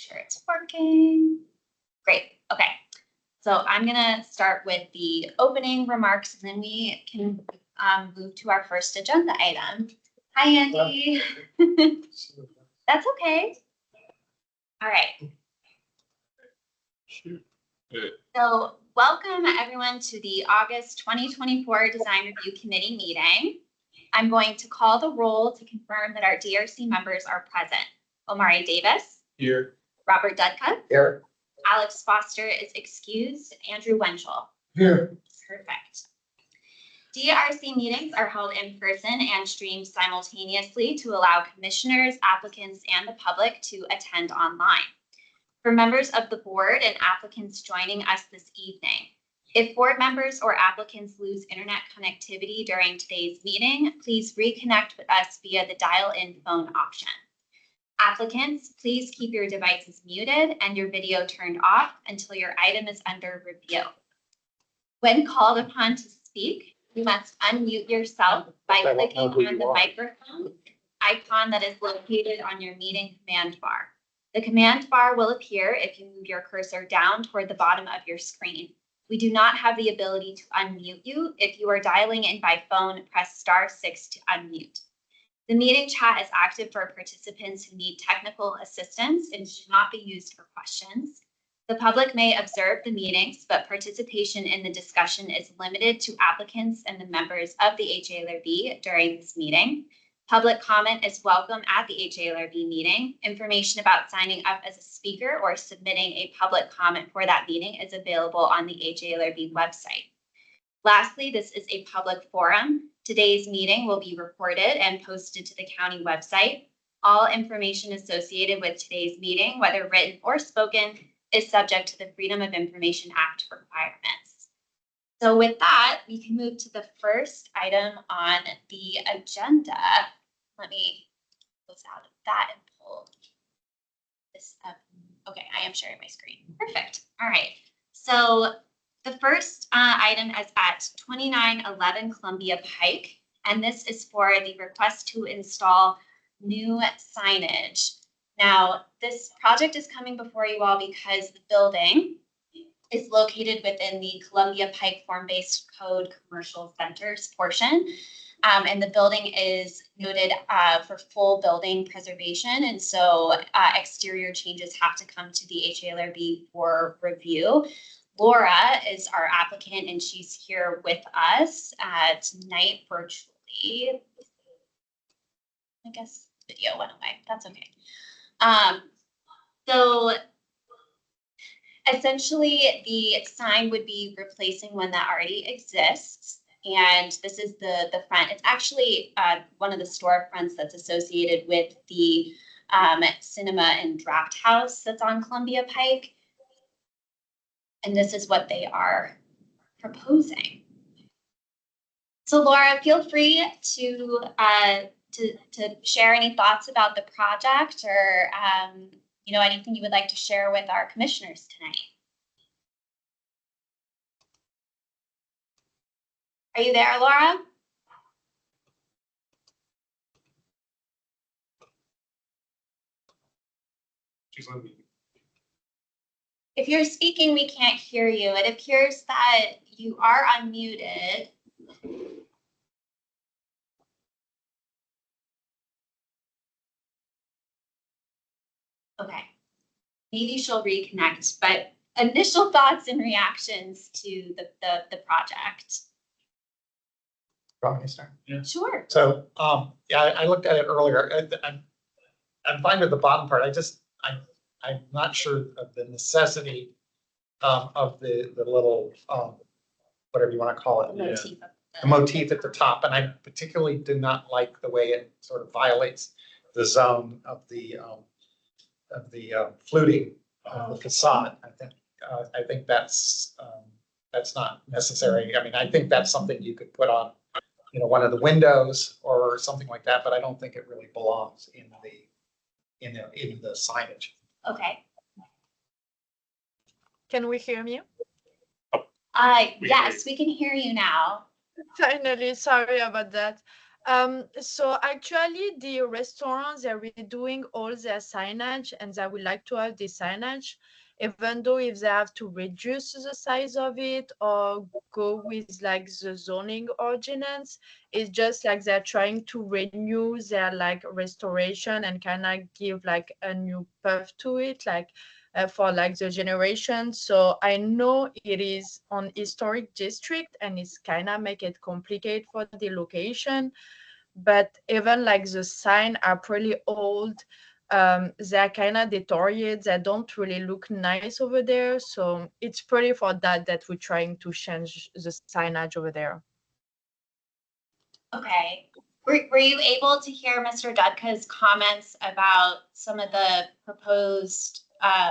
Sure it's working. Great. Okay. So I'm going to start with the opening remarks, and then we can move to our first agenda item. Hi, Andy. That's okay. All right. So welcome everyone to the August 2024 Design Review Committee meeting. I'm going to call the roll to confirm that our DRC members are present. Omari Davis. Here. Robert Dudka. Here. Alex Foster is excused. Andrew Wenchel. Here. Perfect. DRC meetings are held in person and streamed simultaneously to allow commissioners, applicants, and the public to attend online. For members of the board and applicants joining us this evening, if board members or applicants lose internet connectivity during today's meeting, please reconnect with us via the dial-in phone option. Applicants, please keep your devices muted and your video turned off until your item is under review. When called upon to speak, you must unmute yourself by clicking on the microphone icon that is located on your meeting command bar. The command bar will appear if you move your cursor down toward the bottom of your screen. We do not have the ability to unmute you. If you are dialing in by phone, press *6 to unmute. The meeting chat is active for participants who need technical assistance and should not be used for questions. The public may observe the meetings, but participation in the discussion is limited to applicants and the members of the HALRB during this meeting. Public comment is welcome at the HALRB meeting. Information about signing up as a speaker or submitting a public comment for that meeting is available on the HALRB website. Lastly, this is a public forum. Today's meeting will be recorded and posted to the county website. All information associated with today's meeting, whether written or spoken, is subject to the Freedom of Information Act requirements. So with that, we can move to the first item on the agenda. Let me close out of that and pull this up. Okay, I am sharing my screen. Perfect. All right. So the first item is at 2911 Columbia Pike, and this is for the request to install new signage. Now, this project is coming before you all because the building is located within the Columbia Pike Form-Based Code Commercial Centers portion. And the building is noted for full building preservation. And so exterior changes have to come to the HALRB for review. Laura is our applicant and she's here with us tonight virtually. I guess video went away. That's okay. So essentially, the sign would be replacing one that already exists. And this is the front. It's actually one of the storefronts that's associated with the cinema and draft house that's on Columbia Pike. And this is what they are proposing. So Laura, feel free to share any thoughts about the project or you know, anything you would like to share with our commissioners tonight. Are you there, Laura? She's on mute. If you're speaking, we can't hear you. It appears that you are unmuted. Okay, maybe she'll reconnect, but initial thoughts and reactions to the project. Want me to start? Yeah. Sure. So, yeah, I looked at it earlier. I'm fine with the bottom part. I'm not sure of the necessity of the little, whatever you want to call it. The motif at the top. And I particularly do not like the way it sort of violates the zone of the fluting of the facade. I think that's not necessary. I mean, I think that's something you could put on, you know, one of the windows or something like that, but I don't think it really belongs in the signage. Okay. Can we hear you? Yes, we can hear you now. Finally, sorry about that. So actually the restaurants, they're redoing all their signage and they would like to have the signage, even though if they have to reduce the size of it or go with like the zoning ordinance, it's just like they're trying to renew their like restoration and kind of give like a new path to it, like for like the generation. So I know it is on historic district and it's kind of make it complicated for the location, but even like the sign are pretty old. They're kind of deteriorated. They don't really look nice over there. So it's pretty for that we're trying to change the signage over there. Okay. Were you able to hear Mr. Dudka's comments about some of the proposed,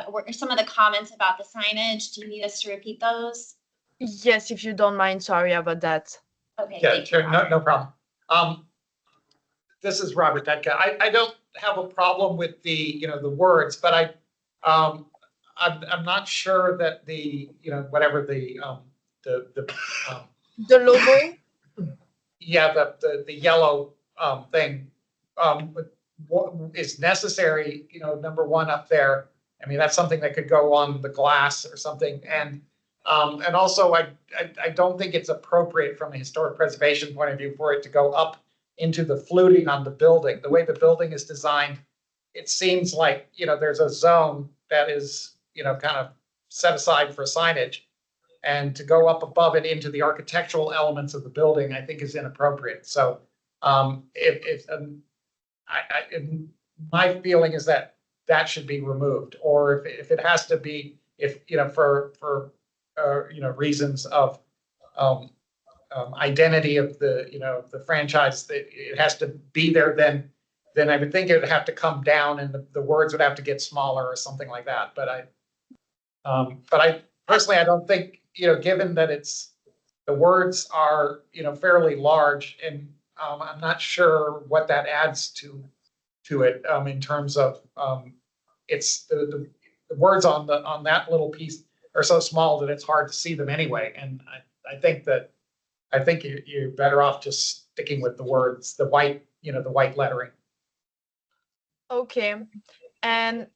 or some of the comments about the signage? Do you need us to repeat those? Yes, if you don't mind, sorry about that. Okay, Yeah, thank you, sure, no, Robert. no problem. This is Robert Detka. I don't have a problem with the, the words, but I'm not sure that the, whatever the, The logo? yeah, the yellow, thing, what is necessary, number one up there. I mean, that's something that could go on the glass or something. And also I don't think it's appropriate from a historic preservation point of view for it to go up into the fluting on the building. The way the building is designed, it seems like, there's a zone that is, kind of set aside for signage. And to go up above it into the architectural elements of the building, I think is inappropriate. So my feeling is that that should be removed, or if it has to be, for reasons of identity of the franchise, that it has to be there, then I would think it would have to come down and the words would have to get smaller or something like that. But I personally, I don't think, given that the words are, fairly large, and I'm not sure what that adds to it, in terms of, it's the words on that little piece are so small that it's hard to see them anyway. And I think you're better off just sticking with the words, the white lettering. Okay. And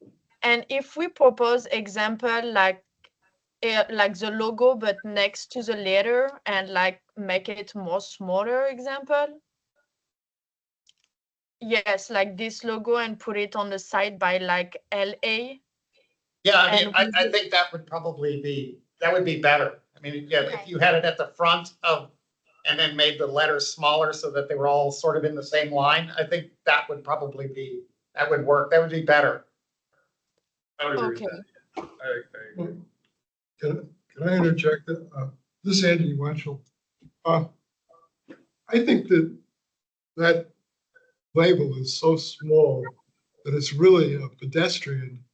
if we propose example like the logo but next to the letter and like make it more smaller example? Yes, like this logo and put it on the side by like LA. Yeah, I mean, And I think that would be better. I mean, yeah, Okay. if you had it at the front of, and then made the letters smaller so that they were all sort of in the same line, I think that would work. That would be better. I would agree okay. with that. I agree. Can I interject? This is Andy Winchell. I think that label is so small that it's really a pedestrian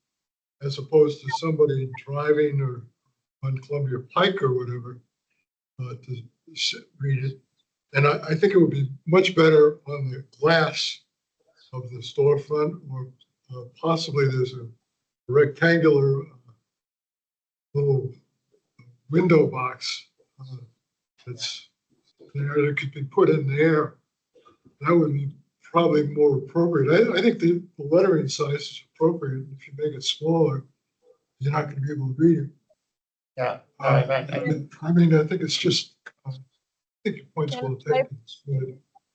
as opposed to somebody driving or on Columbia Pike or whatever to read it. And I think it would be much better on the glass of the storefront, or possibly there's a rectangular little window box that's there that could be put in there. That would be probably more appropriate. I think the lettering size is appropriate. If you make it smaller, you're not going to be able to read it. Yeah. I mean, I think it's just, I think your point's well taken.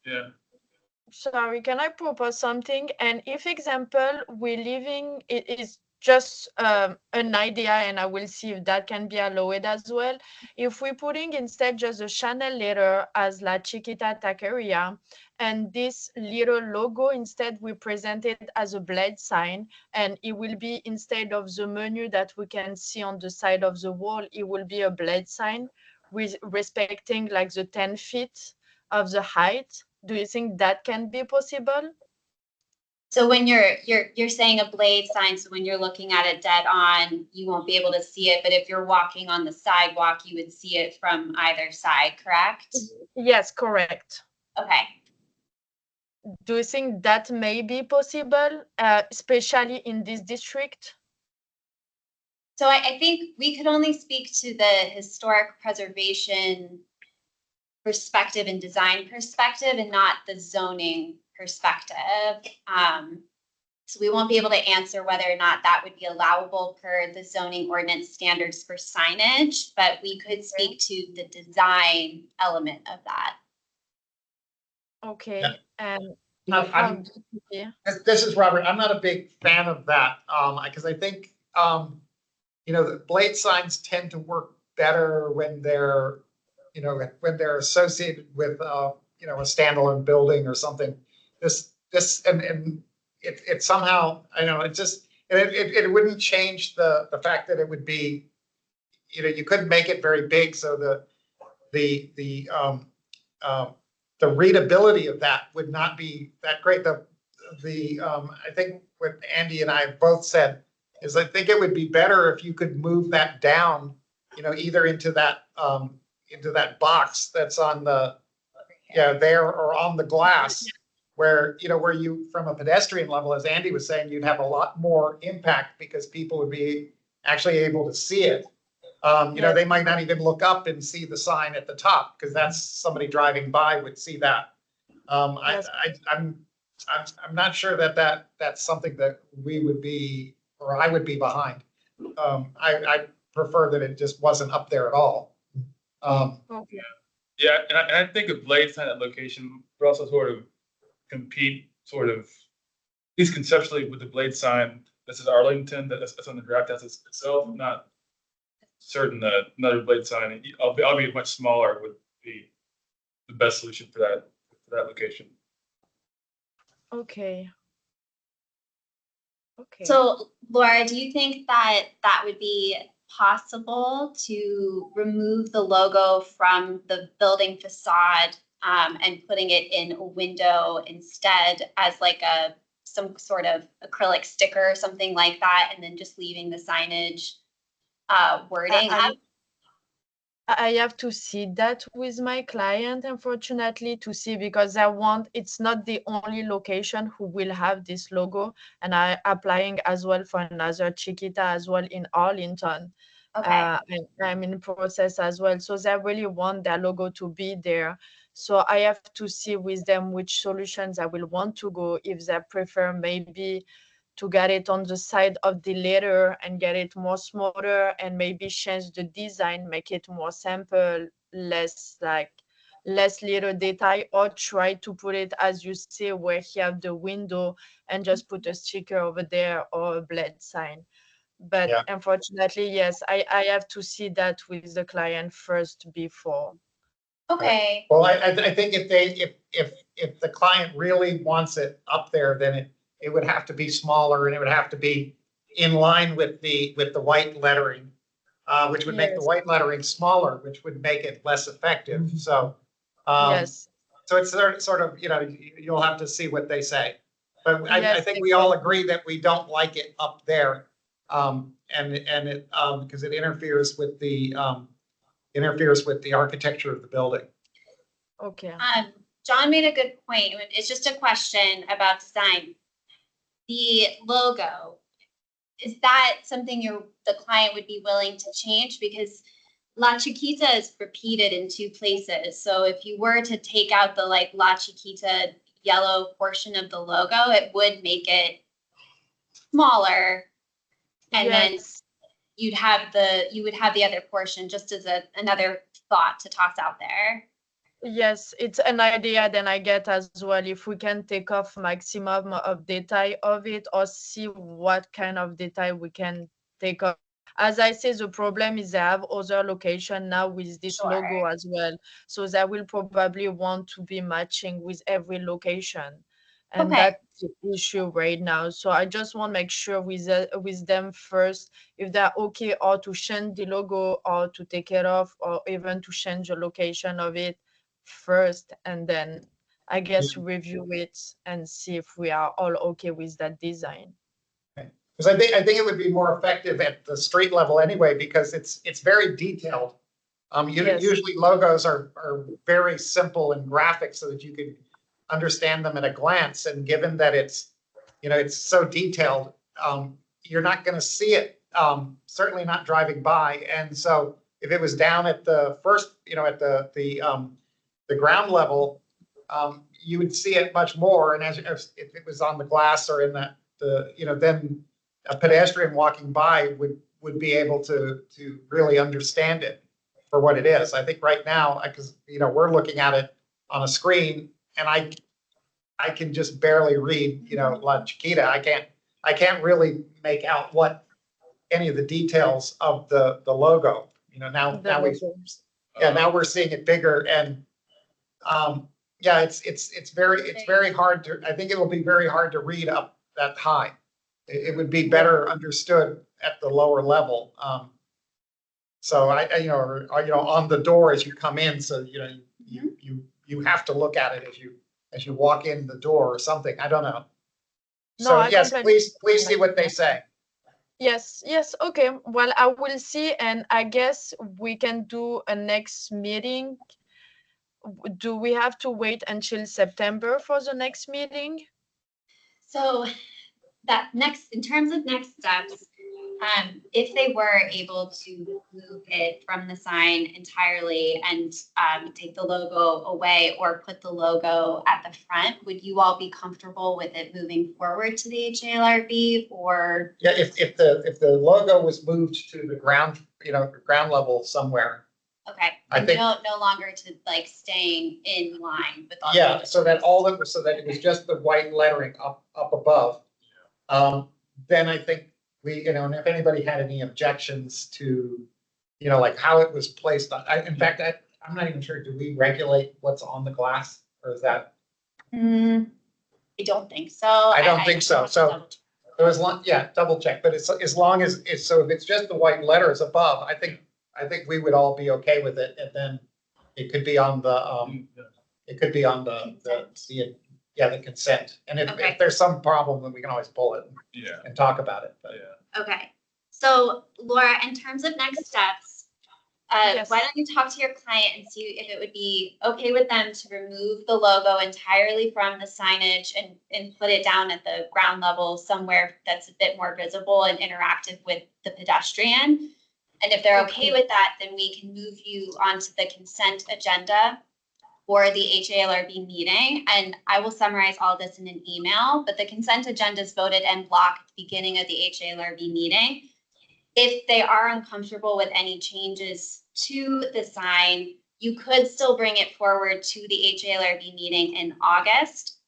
Yeah. Sorry, can I propose something? And if example we're leaving, it is just an idea and I will see if that can be allowed as well. If we're putting instead just a Chanel letter as La Chiquita Taqueria, and this little logo instead we present it as a blade sign, and it will be instead of the menu that we can see on the side of the wall, it will be a blade sign with respecting like the 10 feet of the height. Do you think that can be possible? So when you're saying a blade sign, so when you're looking at it dead on, you won't be able to see it, but if you're walking on the sidewalk, you would see it from either side, correct? Yes, correct. Okay. Do you think that may be possible, especially in this district? So I think we could only speak to the historic preservation perspective and design perspective and not the zoning perspective. So we won't be able to answer whether or not that would be allowable per the zoning ordinance standards for signage, but we could speak to the design element of that. Okay, Yeah. and I'm- yeah. This is Robert. I'm not a big fan of that, because I think, the blade signs tend to work better when they're, when they're associated with, a standalone building or something. And it somehow, I know, it wouldn't change the fact that it would be, you couldn't make it very big, so the readability of that would not be that great. I think what Andy and I have both said is I think it would be better if you could move that down, either into that box that's on there or on the glass, where you, from a pedestrian level, as Andy was saying, you'd have a lot more impact because people would be actually able to see it. They might not even look up and see the sign at the top because that's somebody driving by would see that. I'm not sure that's something that we would be, or I would be behind. I prefer that it just wasn't up there at all. Okay. Yeah, and I think a blade sign at location would also sort of compete, at least conceptually, with the blade sign. This is Arlington, that's on the draft test itself. Not certain that another blade sign, albeit much smaller, would be the best solution for that location. Okay. So Laura, do you think that would be possible to remove the logo from the building facade and putting it in a window instead as like some sort of acrylic sticker or something like that, and then just leaving the signage wording up? I have to see that with my client, unfortunately, to see, because it's not the only location who will have this logo, and I'm applying as well for another Chiquita as well in Arlington. Okay. I'm in process as well. So they really want their logo to be there. So I have to see with them which solutions I will want to go, if they prefer maybe to get it on the side of the letter and get it more smaller, and maybe change the design, make it more simple, less little detail, or try to put it, as you say, where you have the window and just put a sticker over there or a blade sign. But Yeah. Unfortunately, yes, I have to see that with the client first before. Okay. Well, I think if the client really wants it up there, then it would have to be smaller, and it would have to be in line with the white lettering, which would make the Yes. white lettering smaller, which would make it less effective. So, Yes. so it's sort of, you'll have to see what they say. But I Yes, think we all agree that we don't like it up there, and it because it interferes with the architecture of the building. Okay. John made a good point. It's just a question about design. The logo, is that something the client would be willing to change? Because La Chiquita is repeated in two places. So if you were to take out the La Chiquita yellow portion of the logo, it would make it smaller. And then you would have the other portion, just as another thought to toss out there. Yes, it's an idea then I get as well, if we can take off maximum of detail of it, or see what kind of detail we can take off. As I say, the problem is they have other location now with this Sure. logo as well. So they will probably want to be matching with every location. And Okay. that's the issue right now. So I just want to make sure with them first, if they're okay, or to change the logo, or to take it off, or even to change the location of it first, and then I guess review it and see if we are all okay with that design. Because I think it would be more effective at the street level anyway, because it's very detailed. Yes. Usually logos are very simple and graphic, so that you can understand them at a glance. And given that it's so detailed, you're not going to see it. Certainly not driving by. And so if it was down at the first, at the the ground level, you would see it much more. And as if it was on the glass or in then a pedestrian walking by would be able to really understand it for what it is. I think right now, because we're looking at it on a screen, and I can just barely read La Chiquita. I can't really make out what any of the details of the logo. Now we're seeing it bigger, and it's very hard to. I think it will be very hard to read up that high. It would be better understood at the lower level. So on the door as you come in, so you have to look at it as you walk in the door or something. I don't know. So yes, please see what they say. Yes, okay. Well, I will see, and I guess we can do a next meeting. Do we have to wait until September for the next meeting? So in terms of next steps, if they were able to move it from the sign entirely and take the logo away or put the logo at the front, would you all be comfortable with it moving forward to the HALRB or? Yeah, if the logo was moved to the ground, ground level somewhere. Okay, I think no longer to staying in line with all. Yeah, so that it was just the white lettering up above. Then I think and if anybody had any objections to, like how it was placed on, in fact, I'm not even sure, do we regulate what's on the glass, or is that? I don't think so. I don't think so. So double check, but as long as if it's just the white letters above, I think we would all be okay with it, and then it could be on the, the consent. And if there's some problem, then we can always pull it and talk about it. But. Okay. So Laura, in terms of next steps, Yes. why don't you talk to your client and see if it would be okay with them to remove the logo entirely from the signage and put it down at the ground level somewhere that's a bit more visible and interactive with the pedestrian. And if they're okay with that, then we can move you onto the consent agenda for the HALRB meeting. And I will summarize all this in an email, but the consent agenda is voted en bloc at the beginning of the HALRB meeting. If they are uncomfortable with any changes to the sign, you could still bring it forward to the HALRB meeting in August.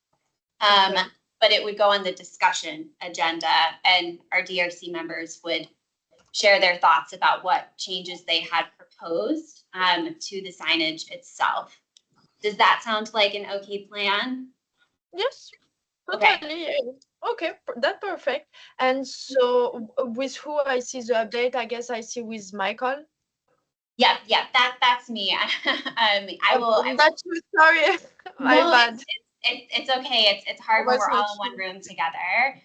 But it would go on the discussion agenda, and our DRC members would share their thoughts about what changes they had proposed to the signage itself. Does that sound like an okay plan? Yes, Okay. totally. Okay, that's perfect. And so with who I see the update, I guess I see with Michael. Yeah, that's me. I will. I'm not too sorry. My bad. It's okay. It's hard when we're all in one room together.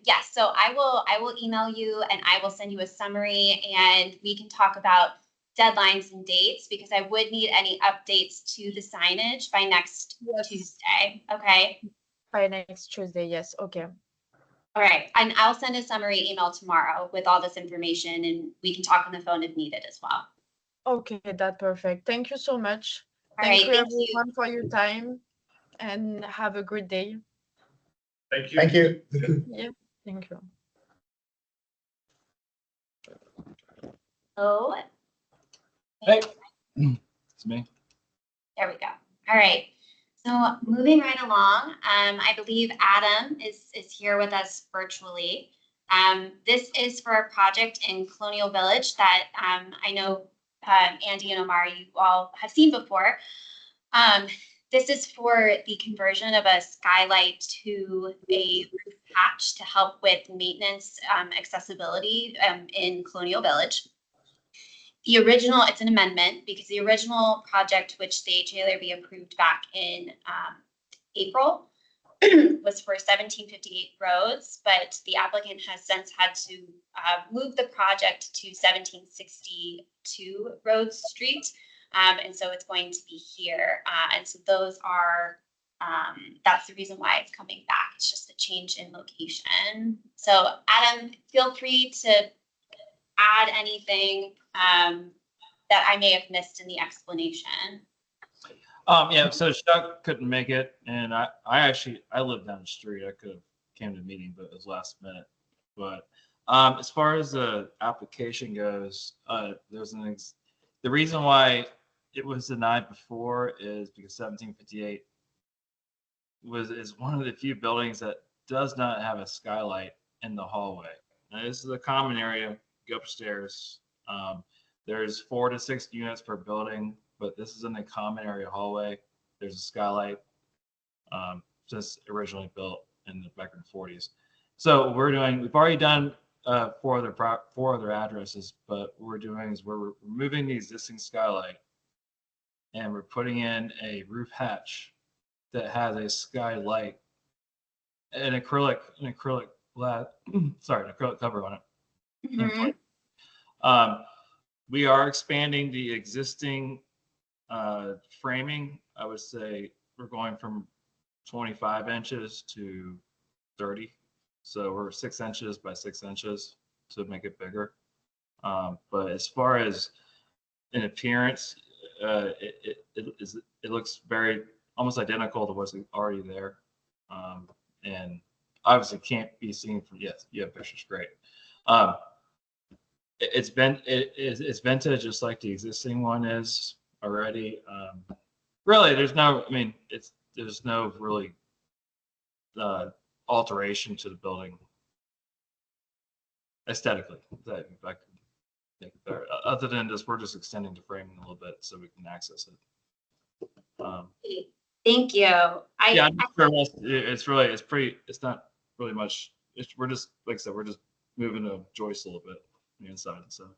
Yes, so I will email you and I will send you a summary, and we can talk about deadlines and dates, because I would need any updates to the signage by next Tuesday. Okay. By next Tuesday, yes. Okay. All right, and I'll send a summary email tomorrow with all this information, and we can talk on the phone if needed as well. Okay, that's perfect. Thank you so much. Thank you everyone for your time, and have a good day. Thank you. Thank you. Yeah, thank you. Oh. Hey, it's me. There we go. All right. So moving right along, I believe Adam is here with us virtually. This is for a project in Colonial Village that I know Andy and Omar, you all have seen before. This is for the conversion of a skylight to a roof hatch to help with maintenance accessibility in Colonial Village. The original, it's an amendment because the original project, which the HALRB approved back in April, was for 1758 Rhodes, but the applicant has since had to move the project to 1762 Rhodes Street. And so it's going to be here. And so those are, that's the reason why it's coming back. It's just a change in location. So Adam, feel free to add anything that I may have missed in the explanation. Yeah, so Chuck couldn't make it, and I live down the street. I could have came to the meeting, but it was last minute. But as far as the application goes, the reason why it was denied before is because 1758 is one of the few buildings that does not have a skylight in the hallway. Now, this is a common area. Go upstairs. There's 4 to 6 units per building, but this is in the common area hallway. There's a skylight, just originally built in the back in the 40s. So we've already done 4 other addresses, but what we're doing is we're removing the existing skylight and we're putting in a roof hatch that has a skylight, an acrylic cover on it. Mhm. We are expanding the existing framing. I would say we're going from 25 inches to 30. So we're 6 inches by 6 inches to make it bigger. But as far as in appearance, it looks very almost identical to what's already there. And obviously can't be seen from, yes, you have pictures, great. It's vintage just like the existing one is already. Really, there's no really alteration to the building aesthetically that I can think there. Other than this, we're just extending the framing a little bit so we can access it. Thank you. Yeah, I'm not sure it's not really much. We're just, like I said, we're just moving the joist a little bit on the inside. So.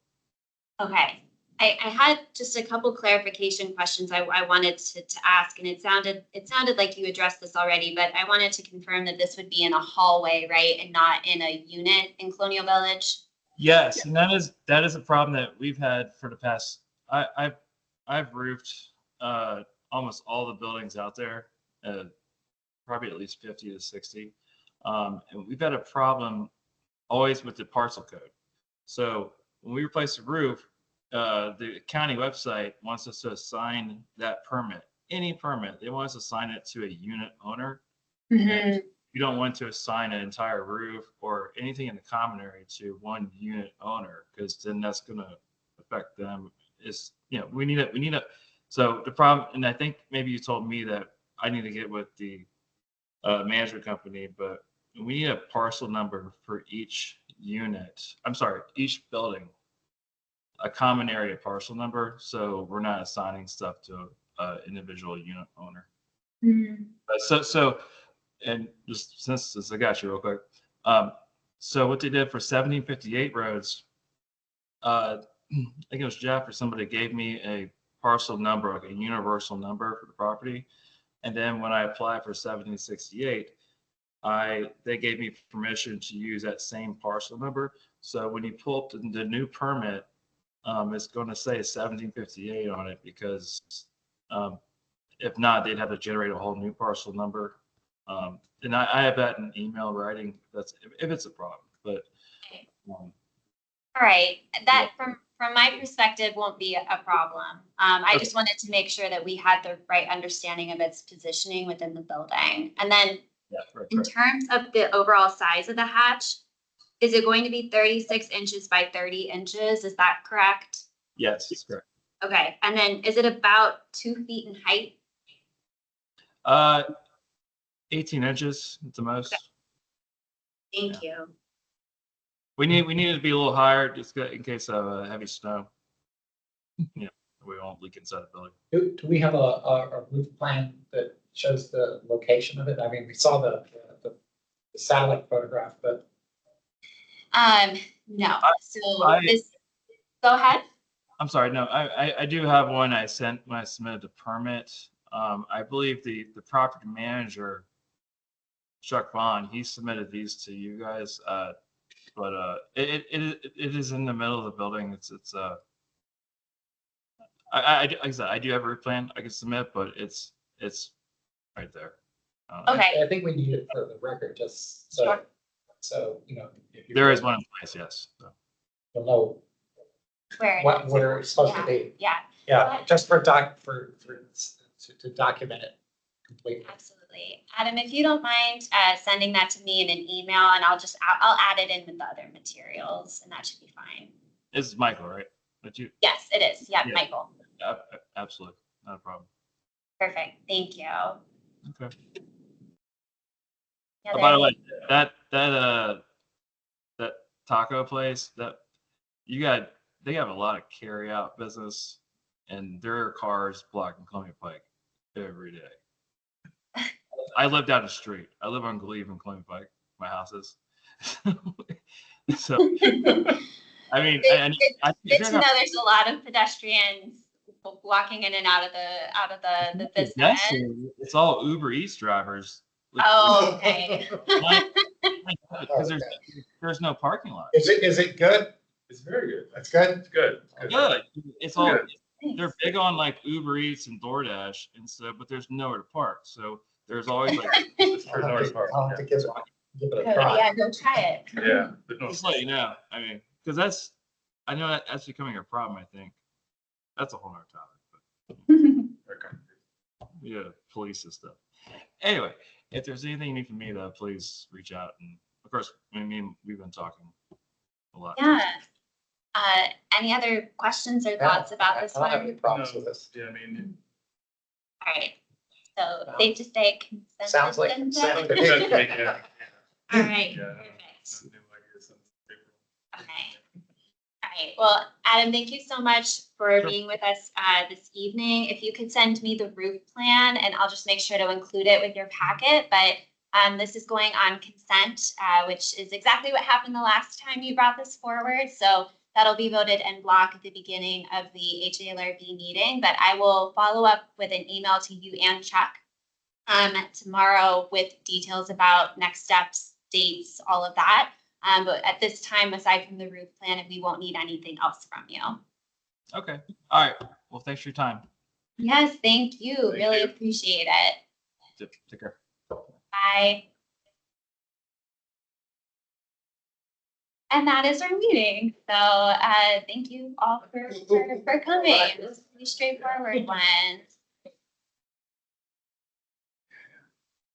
Okay. I had just a couple clarification questions I wanted to ask, and it sounded like you addressed this already, but I wanted to confirm that this would be in a hallway, right, and not in a unit in Colonial Village. Yes, and that is a problem that we've had for the past. I've roofed almost all the buildings out there, probably at least 50 to 60, and we've had a problem always with the parcel code. So when we replace the roof, the county website wants us to assign that permit, any permit. They want us to assign it to a unit owner. And you don't want to assign an entire roof or anything in the common area to one unit owner, because then that's going to affect them. We need it. So the problem, and I think maybe you told me that I need to get with the management company, but we need a parcel number for each unit. I'm sorry, each building. A common area parcel number, so we're not assigning stuff to an individual unit owner. So, and just since I got you real quick, so what they did for 1758 roads, I think it was Jeff or somebody gave me a parcel number, like a universal number for the property, and then when I applied for 1768, they gave me permission to use that same parcel number. So when you pull up the new permit, it's going to say 1758 on it, because if not, they'd have to generate a whole new parcel number. And I have that in email writing. If it's a problem, but. All right, that from my perspective won't be a problem. I just wanted to make sure that we had the right understanding of its positioning within the building. And then in terms of the overall size of the hatch, is it going to be 36 inches by 30 inches? Is that correct? Yes, that's correct. Okay, and then is it about 2 feet in height? 18 inches at the most. Okay. Thank you. We need it to be a little higher, just in case of heavy snow. We won't leak inside the building. Do we have a roof plan that shows the location of it? I mean, we saw the satellite photograph, but. No. Go ahead. I'm sorry. No, I do have one I sent when I submitted the permit. I believe the property manager, Chuck Vaughn, he submitted these to you guys. But it is in the middle of the building. It's like I said, I do have a roof plan I can submit, but it's right there. Okay. I think we need it for the record, just so. Sure. So, if there is one in place, yes. So. You'll know where where it's supposed to be. Yeah. Yeah, just for to document it completely. Absolutely. Adam, if you don't mind sending that to me in an email, and I'll add it in with the other materials, and that should be fine. This is Michael, right? But you, Yes, it is. Yep, Yeah. Michael. absolutely, not a problem. Perfect. Thank you. Okay. Yeah, Oh, by the there- way, that taco place they have a lot of carry out business, and there are cars blocking Columbia Pike every day. I live down the street. I live on Glebe and Columbia Pike. My house is. So I mean, I Good if to you're know not- there's a lot of pedestrians walking in and out of the business. it's all Uber Eats drivers. Oh, okay. Because there's no parking lot. Is it good? It's very good. That's good? It's good. It's good. Good. It's all Good. they're big on like Uber Eats and DoorDash and stuff, but there's nowhere to park. So there's always like It's for North Park. I'll have to give it a Good. try. Yeah, go try it. Yeah. But no, just let you know. I mean, because I know that's becoming a problem. I think that's a whole other topic. But okay. yeah, police and stuff. Anyway, if there's anything you need from me, though, please reach out. And of course, I mean, we've been talking a lot. Yeah. Any other questions or thoughts about this I don't have one? any problems with this. Yeah, I mean, All right. So safe to say consensus. Sounds like- then? sounds like- yeah. All right. Yeah. Perfect. No new ideas since April. Okay. All right. Well, Adam, thank you so much for Sure. being with us this evening. If you could send me the roof plan, and I'll just make sure to include it with your packet. But this is going on consent, which is exactly what happened the last time you brought this forward. So that'll be voted en bloc at the beginning of the HALRB meeting. But I will follow up with an email to you and Chuck tomorrow with details about next steps, dates, all of that. But at this time, aside from the roof plan, we won't need anything else from you. Okay. All right. Well, thanks for your time. Yes, thank you. Thank Really you. appreciate it. Take care. Bye. And that is our meeting. So thank you all for coming. It was a pretty straightforward one.